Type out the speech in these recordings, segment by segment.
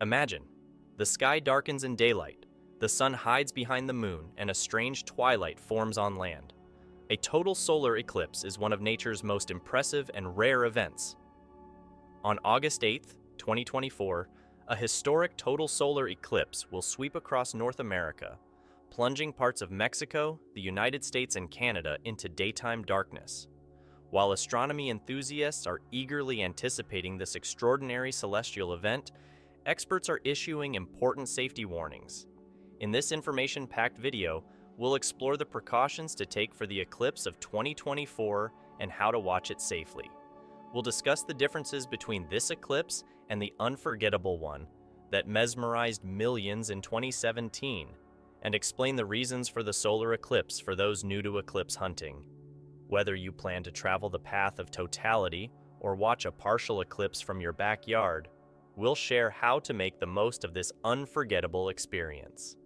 Imagine, the sky darkens in daylight, the sun hides behind the moon, and a strange twilight forms on land. A total solar eclipse is one of nature's most impressive and rare events. On August 8th, 2024, a historic total solar eclipse will sweep across North America, plunging parts of Mexico, the United States, and Canada into daytime darkness. While astronomy enthusiasts are eagerly anticipating this extraordinary celestial event, experts are issuing important safety warnings. In this information-packed video, we'll explore the precautions to take for the eclipse of 2024 and how to watch it safely. We'll discuss the differences between this eclipse and the unforgettable one that mesmerized millions in 2017, and explain the reasons for the solar eclipse for those new to eclipse hunting. Whether you plan to travel the path of totality or watch a partial eclipse from your backyard, we'll share how to make the most of this unforgettable experience.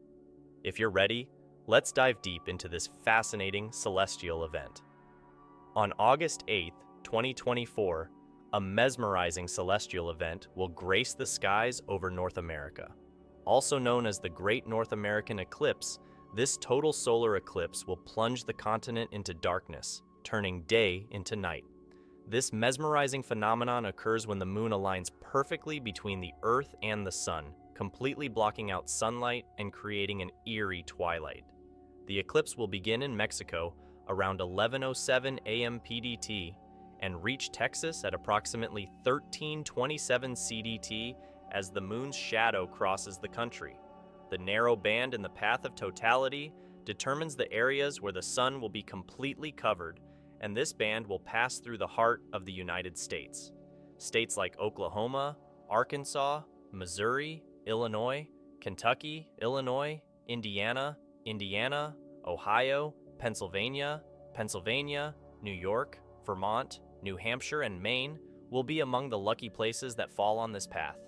If you're ready, let's dive deep into this fascinating celestial event. On August 8th, 2024, a mesmerizing celestial event will grace the skies over North America. Also known as the Great North American Eclipse, this total solar eclipse will plunge the continent into darkness, turning day into night. This mesmerizing phenomenon occurs when the moon aligns perfectly between the Earth and the sun, completely blocking out sunlight and creating an eerie twilight. The eclipse will begin in Mexico around 11:07 a.m. PDT and reach Texas at approximately 13:27 CDT as the moon's shadow crosses the country. The narrow band in the path of totality determines the areas where the sun will be completely covered, and this band will pass through the heart of the United States. States like Oklahoma, Arkansas, Missouri, Illinois, Kentucky, Illinois, Indiana, Ohio, Pennsylvania, New York, Vermont, New Hampshire, and Maine will be among the lucky places that fall on this path.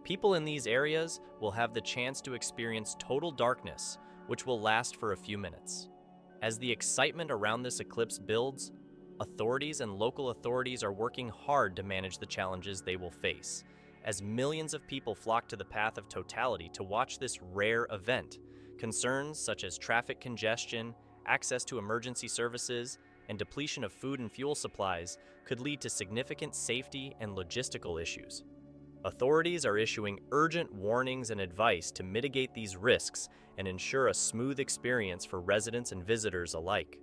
People in these areas will have the chance to experience total darkness, which will last for a few minutes. As the excitement around this eclipse builds, authorities and local authorities are working hard to manage the challenges they will face, as millions of people flock to the path of totality to watch this rare event. Concerns such as traffic congestion, access to emergency services, and depletion of food and fuel supplies could lead to significant safety and logistical issues. Authorities are issuing urgent warnings and advice to mitigate these risks and ensure a smooth experience for residents and visitors alike.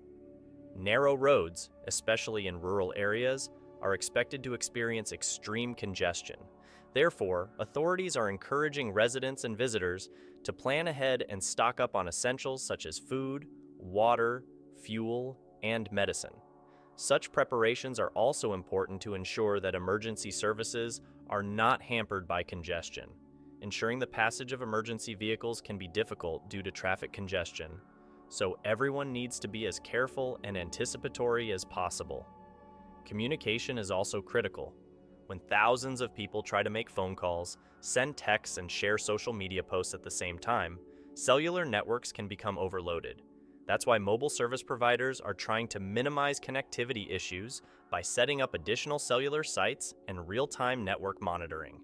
Narrow roads, especially in rural areas, are expected to experience extreme congestion. Therefore, authorities are encouraging residents and visitors to plan ahead and stock up on essentials such as food, water, fuel, and medicine. Such preparations are also important to ensure that emergency services are not hampered by congestion. Ensuring the passage of emergency vehicles can be difficult due to traffic congestion, so everyone needs to be as careful and anticipatory as possible. Communication is also critical. When thousands of people try to make phone calls, send texts, and share social media posts at the same time, cellular networks can become overloaded. That's why mobile service providers are trying to minimize connectivity issues by setting up additional cellular sites and real-time network monitoring.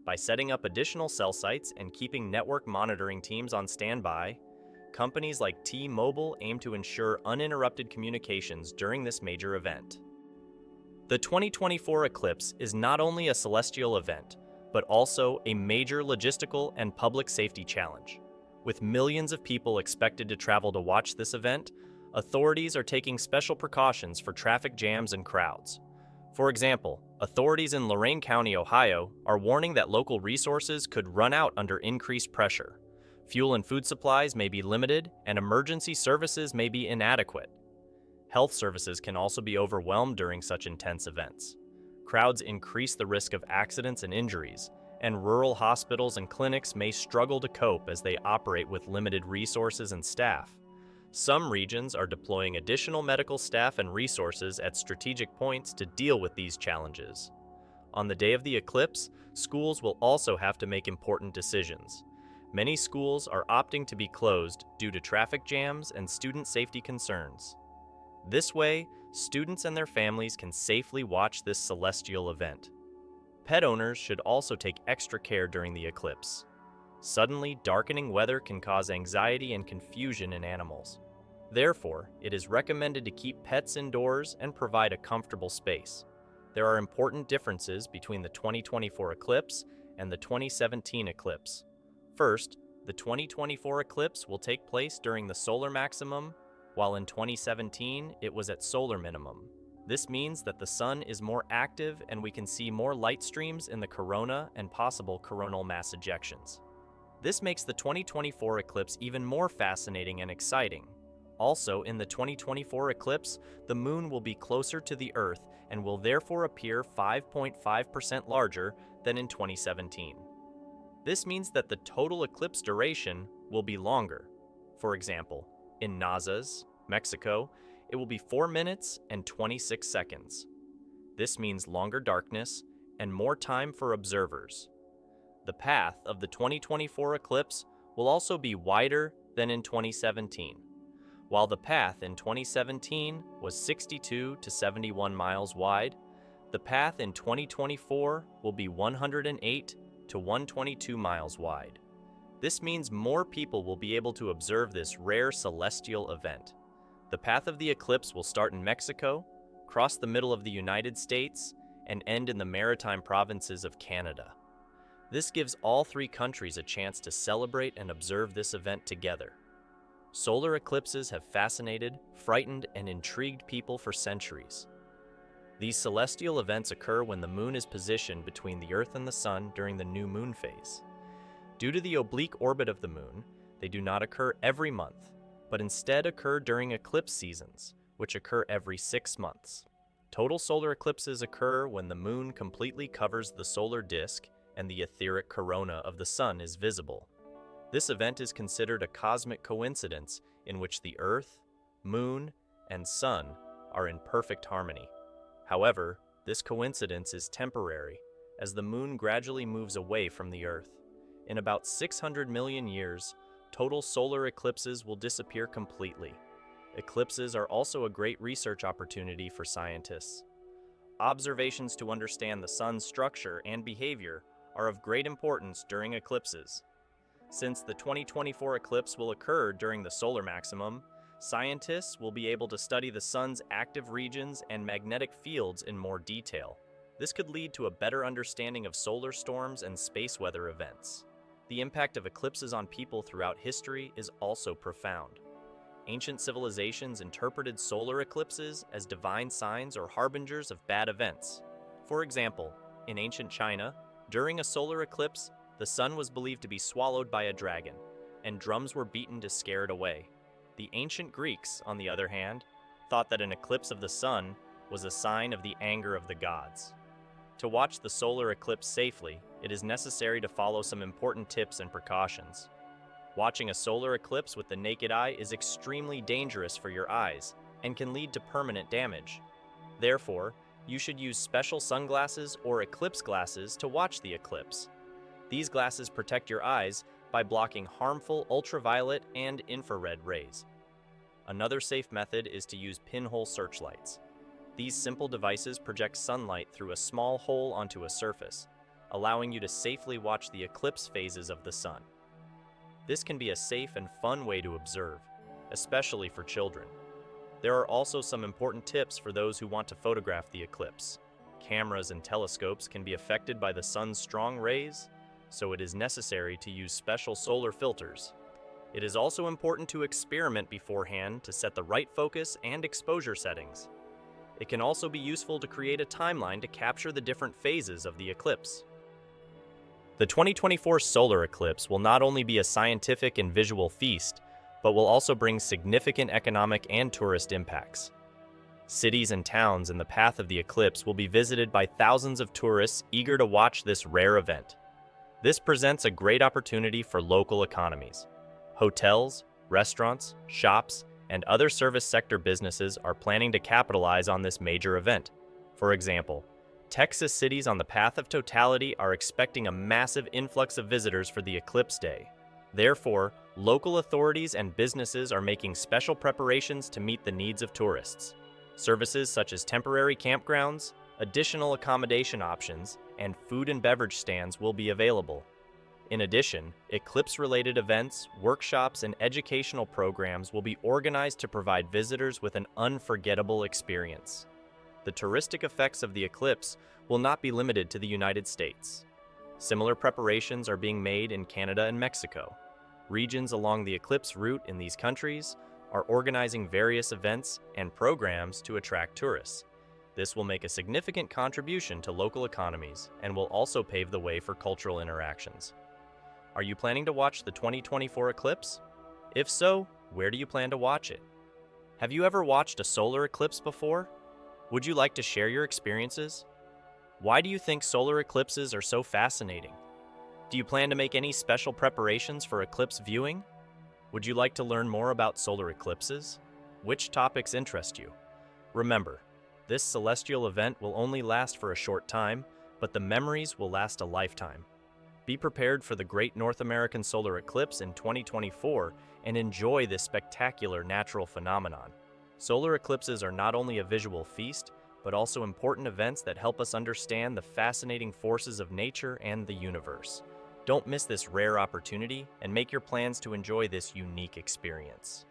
By setting up additional cell sites and keeping network monitoring teams on standby, companies like T-Mobile aim to ensure uninterrupted communications during this major event. The 2024 eclipse is not only a celestial event, but also a major logistical and public safety challenge. With millions of people expected to travel to watch this event, authorities are taking special precautions for traffic jams and crowds. For example, authorities in Lorain County, Ohio, are warning that local resources could run out under increased pressure. Fuel and food supplies may be limited, and emergency services may be inadequate. Health services can also be overwhelmed during such intense events. Crowds increase the risk of accidents and injuries, and rural hospitals and clinics may struggle to cope as they operate with limited resources and staff. Some regions are deploying additional medical staff and resources at strategic points to deal with these challenges. On the day of the eclipse, schools will also have to make important decisions. Many schools are opting to be closed due to traffic jams and student safety concerns. This way, students and their families can safely watch this celestial event. Pet owners should also take extra care during the eclipse. Suddenly darkening weather can cause anxiety and confusion in animals. Therefore, it is recommended to keep pets indoors and provide a comfortable space. There are important differences between the 2024 eclipse and the 2017 eclipse. First, the 2024 eclipse will take place during the solar maximum, while in 2017 it was at solar minimum. This means that the sun is more active and we can see more light streams in the corona and possible coronal mass ejections. This makes the 2024 eclipse even more fascinating and exciting. Also, in the 2024 eclipse, the moon will be closer to the Earth and will therefore appear 5.5% larger than in 2017. This means that the total eclipse duration will be longer. For example, in Nazas, Mexico, it will be 4 minutes and 26 seconds. This means longer darkness and more time for observers. The path of the 2024 eclipse will also be wider than in 2017. While the path in 2017 was 62 to 71 miles wide, the path in 2024 will be 108 to 122 miles wide. This means more people will be able to observe this rare celestial event. The path of the eclipse will start in Mexico, cross the middle of the United States, and end in the maritime provinces of Canada. This gives all three countries a chance to celebrate and observe this event together. Solar eclipses have fascinated, frightened, and intrigued people for centuries. These celestial events occur when the moon is positioned between the Earth and the Sun during the new moon phase. Due to the oblique orbit of the moon, they do not occur every month, but instead occur during eclipse seasons, which occur every 6 months. Total solar eclipses occur when the moon completely covers the solar disk and the etheric corona of the Sun is visible. This event is considered a cosmic coincidence in which the Earth, Moon, and Sun are in perfect harmony. However, this coincidence is temporary, as the Moon gradually moves away from the Earth. In about 600 million years, total solar eclipses will disappear completely. Eclipses are also a great research opportunity for scientists. Observations to understand the Sun's structure and behavior are of great importance during eclipses. Since the 2024 eclipse will occur during the solar maximum, scientists will be able to study the Sun's active regions and magnetic fields in more detail. This could lead to a better understanding of solar storms and space weather events. The impact of eclipses on people throughout history is also profound. Ancient civilizations interpreted solar eclipses as divine signs or harbingers of bad events. For example, in ancient China, during a solar eclipse, the sun was believed to be swallowed by a dragon, and drums were beaten to scare it away. The ancient Greeks, on the other hand, thought that an eclipse of the sun was a sign of the anger of the gods. To watch the solar eclipse safely, it is necessary to follow some important tips and precautions. Watching a solar eclipse with the naked eye is extremely dangerous for your eyes and can lead to permanent damage. Therefore, you should use special sunglasses or eclipse glasses to watch the eclipse. These glasses protect your eyes by blocking harmful ultraviolet and infrared rays. Another safe method is to use pinhole searchlights. These simple devices project sunlight through a small hole onto a surface, allowing you to safely watch the eclipse phases of the sun. This can be a safe and fun way to observe, especially for children. There are also some important tips for those who want to photograph the eclipse. Cameras and telescopes can be affected by the sun's strong rays, so it is necessary to use special solar filters. It is also important to experiment beforehand to set the right focus and exposure settings. It can also be useful to create a timeline to capture the different phases of the eclipse. The 2024 solar eclipse will not only be a scientific and visual feast, but will also bring significant economic and tourist impacts. Cities and towns in the path of the eclipse will be visited by thousands of tourists eager to watch this rare event. This presents a great opportunity for local economies. Hotels, restaurants, shops, and other service sector businesses are planning to capitalize on this major event. For example, Texas cities on the path of totality are expecting a massive influx of visitors for the eclipse day. Therefore, local authorities and businesses are making special preparations to meet the needs of tourists. Services such as temporary campgrounds, additional accommodation options, and food and beverage stands will be available. In addition, eclipse-related events, workshops, and educational programs will be organized to provide visitors with an unforgettable experience. The touristic effects of the eclipse will not be limited to the United States. Similar preparations are being made in Canada and Mexico. Regions along the eclipse route in these countries are organizing various events and programs to attract tourists. This will make a significant contribution to local economies and will also pave the way for cultural interactions. Are you planning to watch the 2024 eclipse? If so, where do you plan to watch it? Have you ever watched a solar eclipse before? Would you like to share your experiences? Why do you think solar eclipses are so fascinating? Do you plan to make any special preparations for eclipse viewing? Would you like to learn more about solar eclipses? Which topics interest you? Remember, this celestial event will only last for a short time, but the memories will last a lifetime. Be prepared for the Great North American Solar Eclipse in 2024 and enjoy this spectacular natural phenomenon. Solar eclipses are not only a visual feast, but also important events that help us understand the fascinating forces of nature and the universe. Don't miss this rare opportunity and make your plans to enjoy this unique experience.